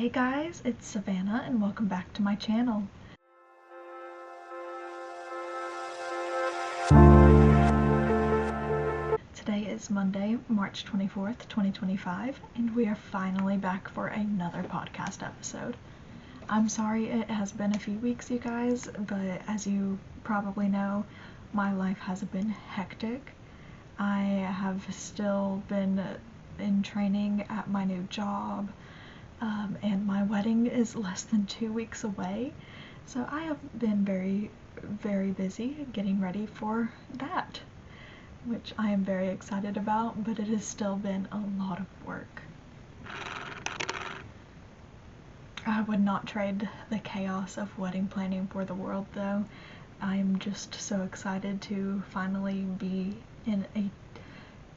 Hey guys, it's Savannah and welcome back to my channel. Today is Monday, March 24th, 2025, and we are finally back for another podcast episode. I'm sorry it has been a few weeks, you guys, but as you probably know, my life has been hectic. I have still been in training at my new job. And my wedding is less than 2 weeks away, so I have been very, very busy getting ready for that, which I am very excited about, but it has still been a lot of work. I would not trade the chaos of wedding planning for the world, though. I'm just so excited to finally be in a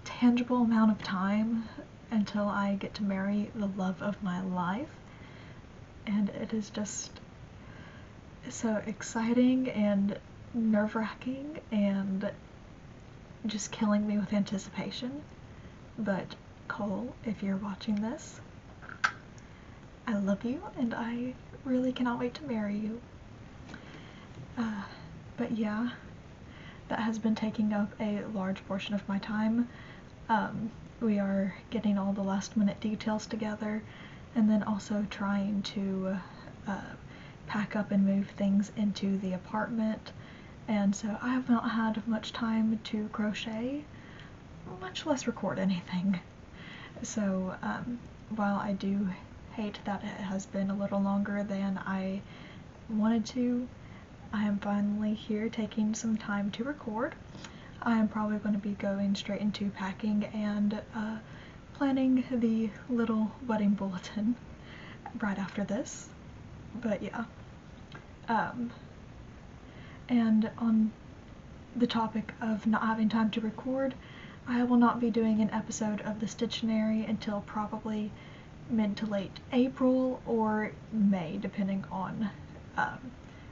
tangible amount of time until I get to marry the love of my life, and it is just so exciting and nerve-wracking and just killing me with anticipation. But Cole, if you're watching this, I love you and I really cannot wait to marry you. But yeah, that has been taking up a large portion of my time. We are getting all the last minute details together, and then also trying to pack up and move things into the apartment, and so I have not had much time to crochet, much less record anything. So while I do hate that it has been a little longer than I wanted to, I am finally here taking some time to record. I am probably going to be going straight into packing and planning the little wedding bulletin right after this. But yeah. And on the topic of not having time to record, I will not be doing an episode of the Stitchionary until probably mid to late April or May, depending on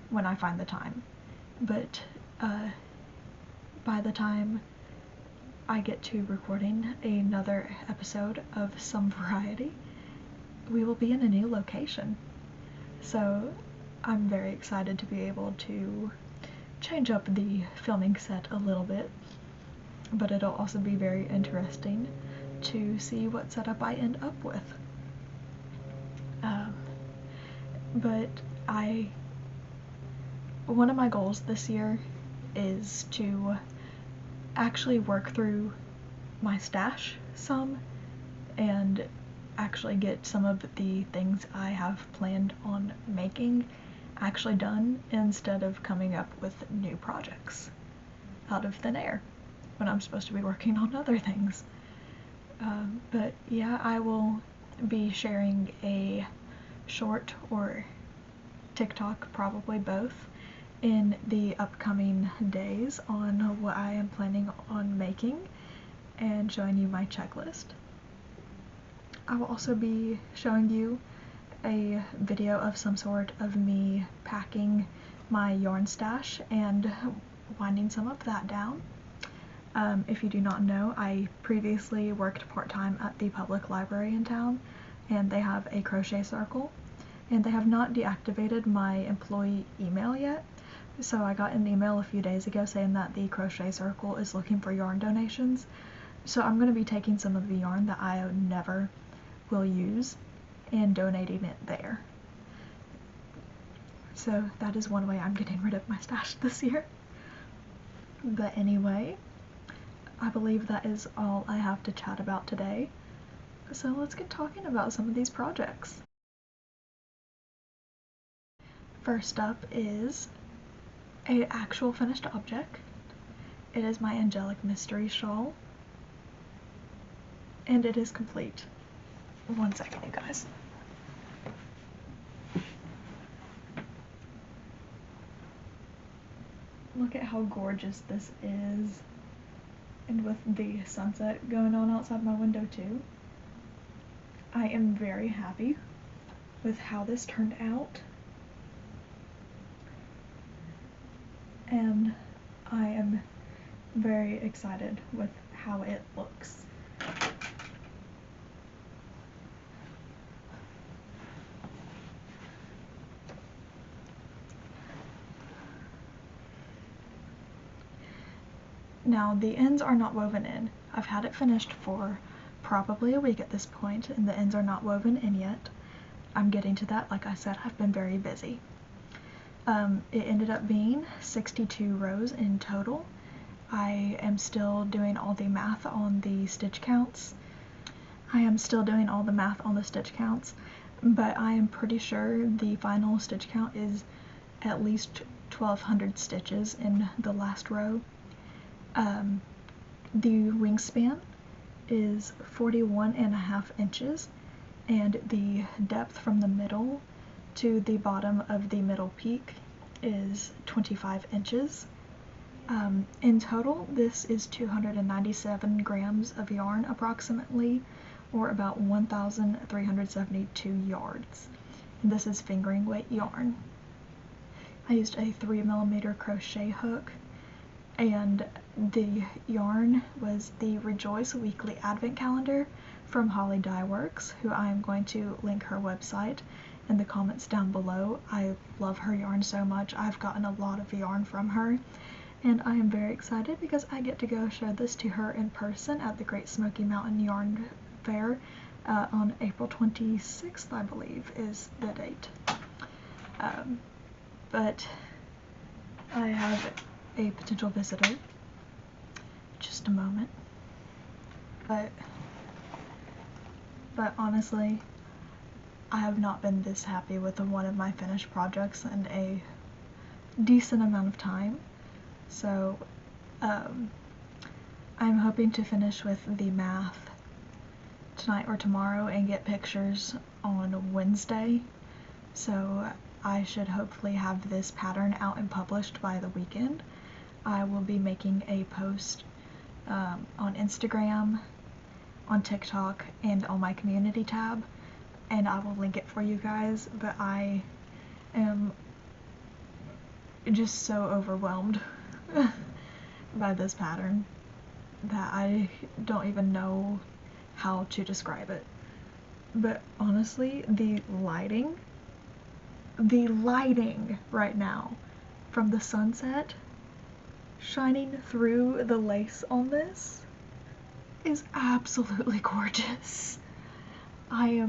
when I find the time. But by the time I get to recording another episode of some variety, we will be in a new location. So I'm very excited to be able to change up the filming set a little bit, but it'll also be very interesting to see what setup I end up with. But one of my goals this year is to actually work through my stash some and actually get some of the things I have planned on making actually done, instead of coming up with new projects out of thin air when I'm supposed to be working on other things. But yeah, I will be sharing a short or TikTok, probably both, in the upcoming days on what I am planning on making and showing you my checklist. I will also be showing you a video of some sort of me packing my yarn stash and winding some of that down. If you do not know, I previously worked part-time at the public library in town, and they have a crochet circle, and they have not deactivated my employee email yet. So I got an email a few days ago saying that the crochet circle is looking for yarn donations. So I'm going to be taking some of the yarn that I never will use and donating it there. So that is one way I'm getting rid of my stash this year. But anyway, I believe that is all I have to chat about today. So let's get talking about some of these projects. First up is an actual finished object. It is my Angelic mystery shawl, and it is complete. One second, you guys. Look at how gorgeous this is, and with the sunset going on outside my window too. I am very happy with how this turned out, and I am very excited with how it looks. Now the ends are not woven in. I've had it finished for probably a week at this point, and the ends are not woven in yet. I'm getting to that. Like I said, I've been very busy. It ended up being 62 rows in total. I am still doing all the math on the stitch counts. but I am pretty sure the final stitch count is at least 1200 stitches in the last row. The wingspan is 41.5 inches, and the depth from the middle to the bottom of the middle peak is 25 inches. In total, this is 297 grams of yarn approximately, or about 1,372 yards. And this is fingering weight yarn. I used a 3mm crochet hook, and the yarn was the Rejoice Weekly Advent Calendar from Holly Dyeworks, who I am going to link her website in the comments down below. I love her yarn so much. I've gotten a lot of yarn from her, and I am very excited because I get to go show this to her in person at the Great Smoky Mountain Yarn Fair on April 26th, I believe, is the date. But I have a potential visitor. Just a moment. But honestly, I have not been this happy with one of my finished projects in a decent amount of time. So I'm hoping to finish with the math tonight or tomorrow and get pictures on Wednesday. So I should hopefully have this pattern out and published by the weekend. I will be making a post on Instagram, on TikTok, and on my community tab, and I will link it for you guys, but I am just so overwhelmed by this pattern that I don't even know how to describe it. But honestly, the lighting right now from the sunset shining through the lace on this is absolutely gorgeous. I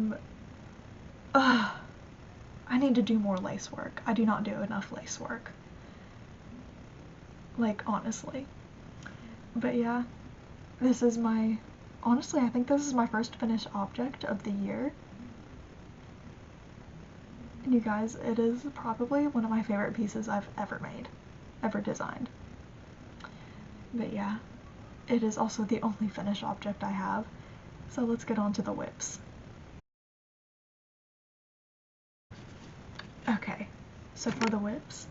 need to do more lace work. I do not do enough lace work. Like, honestly. But yeah, this is honestly, I think this is my first finished object of the year. And you guys, it is probably one of my favorite pieces I've ever made, ever designed. But yeah, it is also the only finished object I have. So let's get on to the whips. Okay, so for the whips,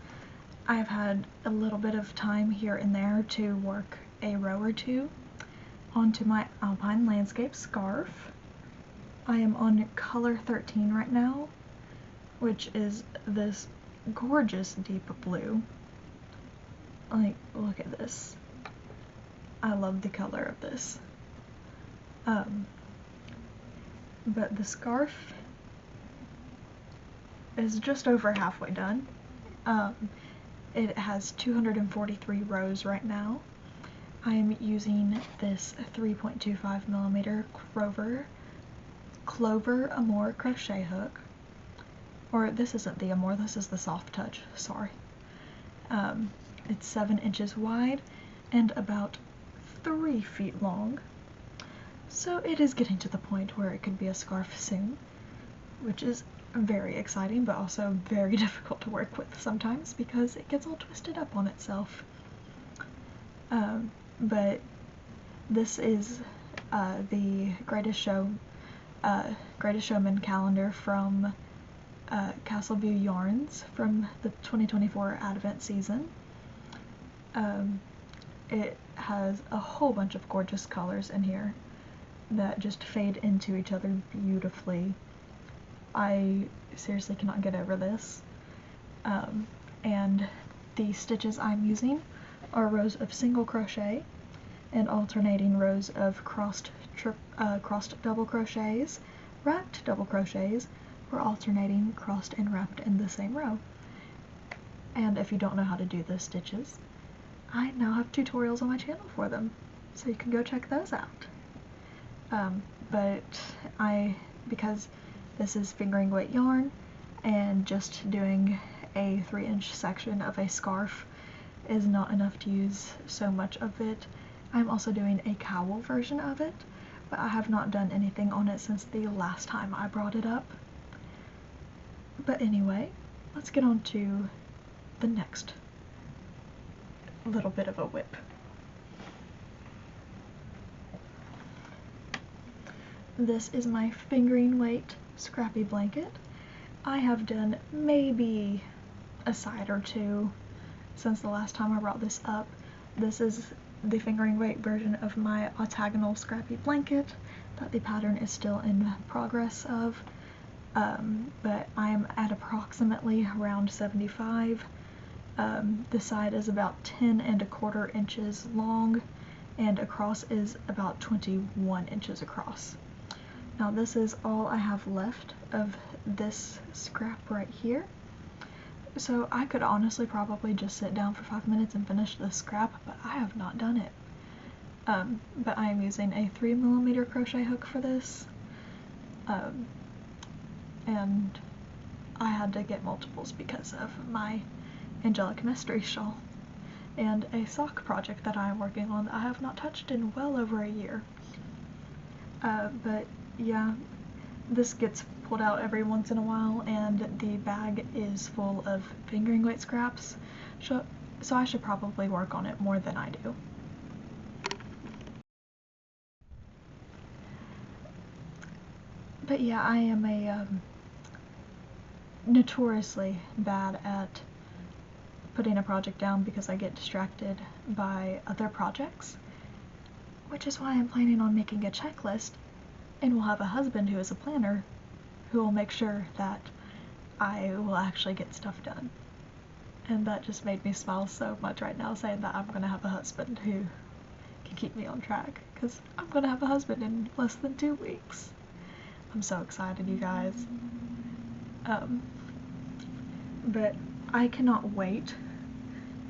I've had a little bit of time here and there to work a row or two onto my Alpine Landscape scarf. I am on color 13 right now, which is this gorgeous deep blue. Like, look at this. I love the color of this. But the scarf is just over halfway done. It has 243 rows right now. I am using this 3.25mm Clover Amour crochet hook. Or this isn't the Amour, this is the Soft Touch, sorry. It's 7 inches wide and about 3 feet long. So it is getting to the point where it could be a scarf soon, which is very exciting, but also very difficult to work with sometimes because it gets all twisted up on itself. But this is the Greatest Showman calendar from Castleview Yarns from the 2024 Advent season. It has a whole bunch of gorgeous colors in here that just fade into each other beautifully. I seriously cannot get over this. And the stitches I'm using are rows of single crochet and alternating rows of crossed double crochets, wrapped double crochets, or alternating crossed and wrapped in the same row. And if you don't know how to do the stitches, I now have tutorials on my channel for them, so you can go check those out. But because this is fingering weight yarn and just doing a 3-inch section of a scarf is not enough to use so much of it, I'm also doing a cowl version of it, but I have not done anything on it since the last time I brought it up. But anyway, let's get on to the next little bit of a whip. This is my fingering weight scrappy blanket. I have done maybe a side or two since the last time I brought this up. This is the fingering weight version of my octagonal scrappy blanket that the pattern is still in progress of, but I'm at approximately around 75. The side is about 10¼ inches long and across is about 21 inches across. Now this is all I have left of this scrap right here. So I could honestly probably just sit down for 5 minutes and finish this scrap, but I have not done it. But I am using a 3mm crochet hook for this, and I had to get multiples because of my Angelic mystery shawl and a sock project that I am working on that I have not touched in well over a year. But yeah, this gets pulled out every once in a while, and the bag is full of fingering weight scraps, so I should probably work on it more than I do. But yeah, I am a notoriously bad at putting a project down because I get distracted by other projects, which is why I'm planning on making a checklist, and will have a husband who is a planner who will make sure that I will actually get stuff done. And that just made me smile so much right now, saying that I'm gonna have a husband who can keep me on track, because I'm gonna have a husband in less than 2 weeks. I'm so excited, you guys. But I cannot wait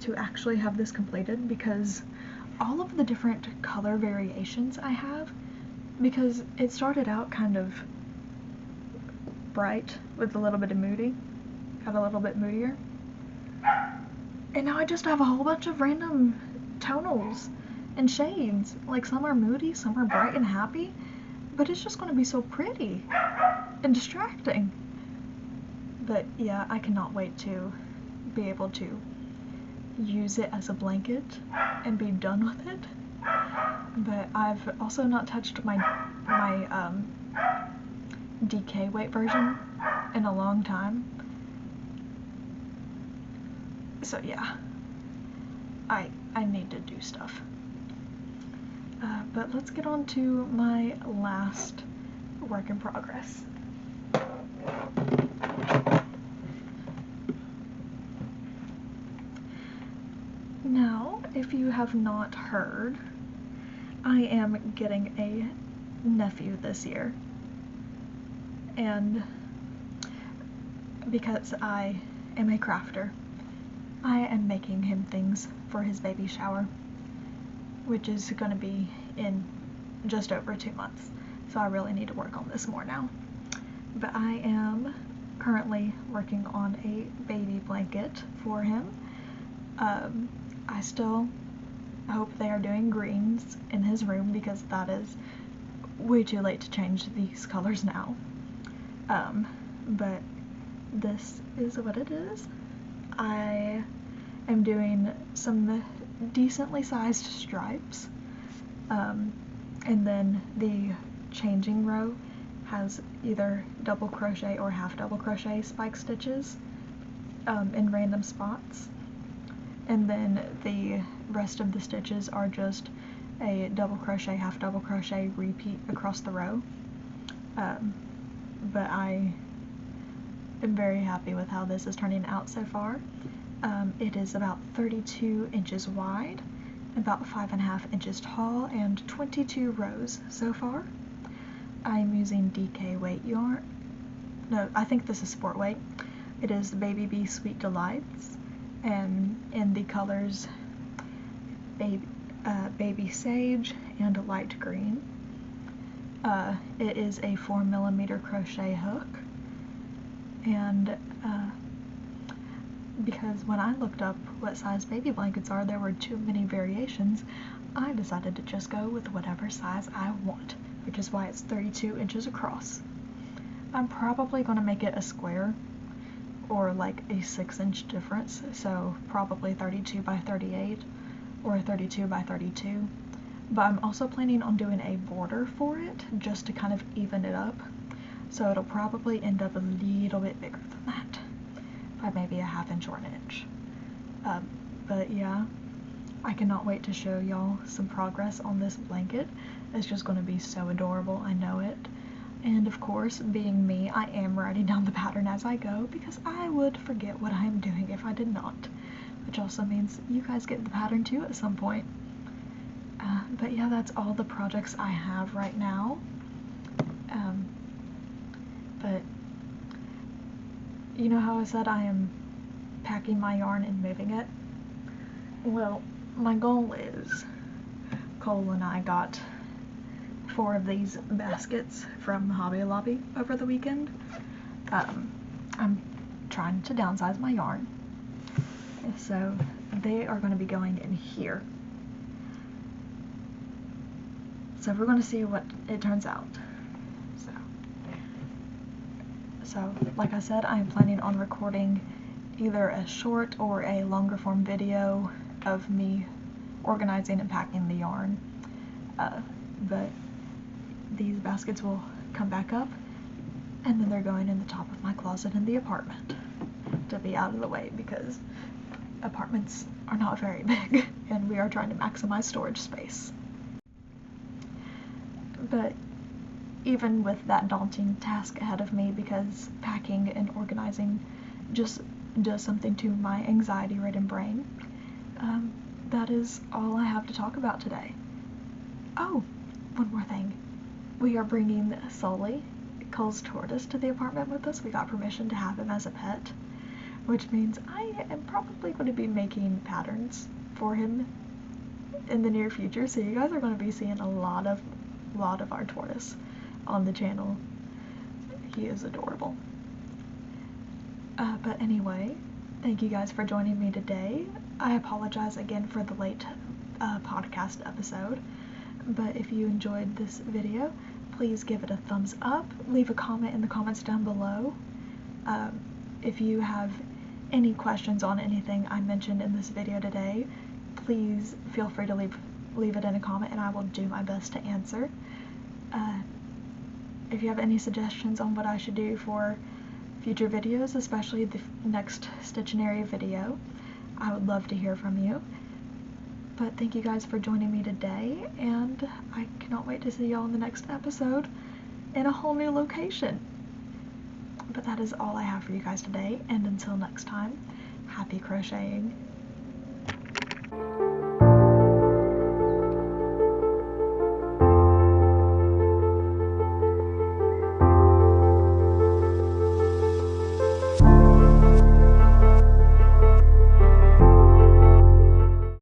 to actually have this completed, because all of the different color variations I have, because it started out kind of bright with a little bit of moody, got a little bit moodier, and now I just have a whole bunch of random tonals and shades. Like, some are moody, some are bright and happy, but it's just going to be so pretty and distracting. But yeah, I cannot wait to be able to use it as a blanket and be done with it. But I've also not touched my DK weight version in a long time. So yeah, I need to do stuff. But let's get on to my last work in progress. Now, if you have not heard, I am getting a nephew this year. And because I am a crafter, I am making him things for his baby shower, which is going to be in just over 2 months. So I really need to work on this more now. But I am currently working on a baby blanket for him. I still hope they are doing greens in his room, because that is way too late to change these colors now. But this is what it is. I am doing some decently sized stripes, and then the changing row has either double crochet or half double crochet spike stitches in random spots, and then the rest of the stitches are just a double crochet, half double crochet repeat across the row. But I am very happy with how this is turning out so far. It is about 32 inches wide, about 5½ inches tall, and 22 rows so far. I'm using DK weight yarn. No, I think this is sport weight. It is the Baby Bee Sweet Delights, and in the colors baby sage and a light green. It is a 4mm crochet hook, and because when I looked up what size baby blankets are, there were too many variations. I decided to just go with whatever size I want, which is why it's 32 inches across. I'm probably going to make it a square, or like a 6-inch difference, so probably 32 by 38 or 32 by 32. But I'm also planning on doing a border for it, just to kind of even it up, so it'll probably end up a little bit bigger than that, by maybe a 1/2 inch or an inch. But yeah, I cannot wait to show y'all some progress on this blanket. It's just going to be so adorable, I know it. And of course, being me, I am writing down the pattern as I go, because I would forget what I am doing if I did not, which also means you guys get the pattern too at some point. But yeah, that's all the projects I have right now. But you know how I said I am packing my yarn and moving it? Well, my goal is, Cole and I got 4 of these baskets from Hobby Lobby over the weekend. I'm trying to downsize my yarn, so they are going to be going in here. So we're going to see what it turns out. So like I said, I'm planning on recording either a short or a longer form video of me organizing and packing the yarn. But these baskets will come back up, and then they're going in the top of my closet in the apartment to be out of the way, because apartments are not very big and we are trying to maximize storage space. But even with that daunting task ahead of me, because packing and organizing just does something to my anxiety-ridden brain, that is all I have to talk about today. Oh, one more thing. We are bringing Sully, Cole's tortoise, to the apartment with us. We got permission to have him as a pet, which means I am probably going to be making patterns for him in the near future, so you guys are going to be seeing a lot of our tortoise on the channel. He is adorable. But anyway, thank you guys for joining me today. I apologize again for the late podcast episode, but if you enjoyed this video, please give it a thumbs up, leave a comment in the comments down below. If you have any questions on anything I mentioned in this video today, please feel free to leave it in a comment, and I will do my best to answer. If you have any suggestions on what I should do for future videos, especially the next Stitch and Area video, I would love to hear from you. But thank you guys for joining me today, and I cannot wait to see y'all in the next episode in a whole new location. But that is all I have for you guys today, and until next time, happy crocheting.